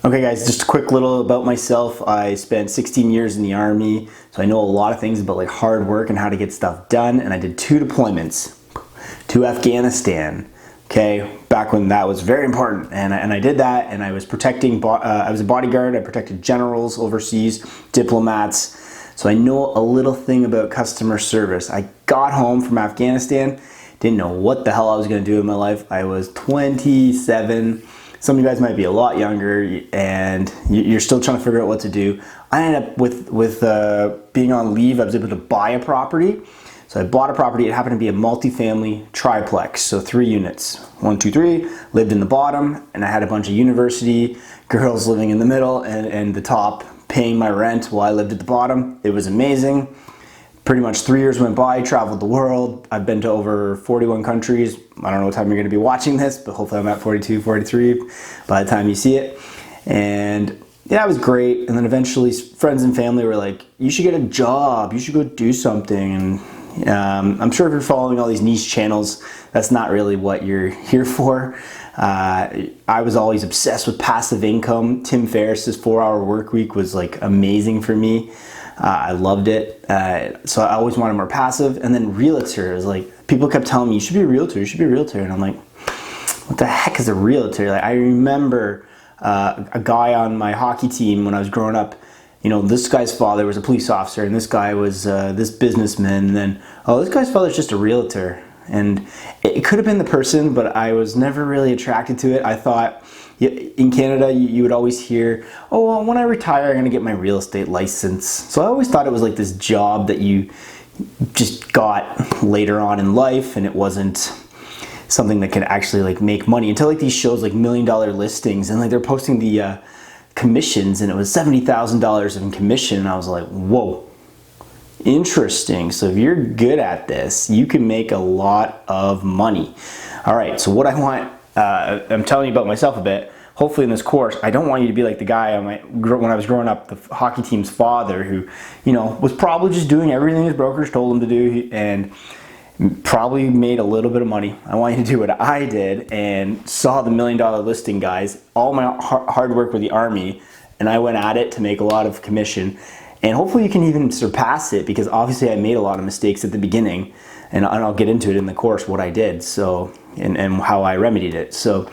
Okay guys, just a quick little about myself. I spent 16 years in the Army, so I know a lot of things about like hard work and how to get stuff done, and I did 2 deployments to Afghanistan, okay, back when that was very important, and I did that, and I was protecting, I was a bodyguard. I protected generals overseas, diplomats, so I know a little thing about customer service. I got home from Afghanistan, didn't know what the hell I was going to do in my life. I was 27. Some of you guys might be a lot younger and you're still trying to figure out what to do. I ended up with being on leave. I was able to buy a property. So I bought a property. It happened to be a multifamily triplex, so 3 units. 1, 2, 3, lived in the bottom, and I had a bunch of university girls living in the middle and the top paying my rent while I lived at the bottom. It was amazing. Pretty much 3 years went by, traveled the world. I've been to over 41 countries. I don't know what time you're gonna be watching this, but hopefully I'm at 42, 43 by the time you see it. And yeah, it was great. And then eventually friends and family were like, you should get a job, you should go do something. And I'm sure if you're following all these niche channels, that's not really what you're here for. I was always obsessed with passive income. Tim Ferriss's 4-hour work week was like amazing for me. I loved it. So I always wanted more passive. And then realtor is like, people kept telling me, you should be a realtor, you should be a realtor. And I'm like, what the heck is a realtor? Like, I remember a guy on my hockey team when I was growing up, you know, this guy's father was a police officer and this guy was this businessman. And then, oh, this guy's father's just a realtor. And it could have been the person, but I was never really attracted to it. I thought, in Canada, you would always hear, oh, well, when I retire, I'm gonna get my real estate license. So I always thought it was like this job that you just got later on in life, and it wasn't something that could actually like make money until like these shows like $1 Million Listings, and like they're posting the commissions, and it was $70,000 in commission. And I was like, whoa, interesting. So if you're good at this, you can make a lot of money. All right, so what I want, I'm telling you about myself a bit. Hopefully in this course, I don't want you to be like the guy when I was growing up, the hockey team's father, who, you know, was probably just doing everything his brokers told him to do and probably made a little bit of money. I want you to do what I did and saw the $1 Million Listing guys, all my hard work with the Army, and I went at it to make a lot of commission. And hopefully you can even surpass it, because obviously I made a lot of mistakes at the beginning, and I'll get into it in the course what I did, so and how I remedied it. So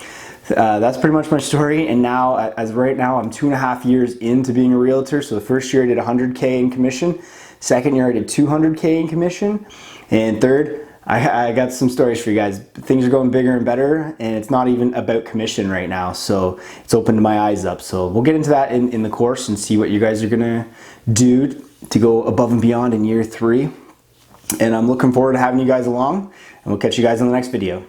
that's pretty much my story. And now, as of right now, I'm 2.5 years into being a realtor. So the first year I did 100K in commission, second year I did 200K in commission, and third, I got some stories for you guys. Things are going bigger and better, and it's not even about commission right now, so it's opened my eyes up. So we'll get into that in the course and see what you guys are gonna do to go above and beyond in year 3. And I'm looking forward to having you guys along, and we'll catch you guys in the next video.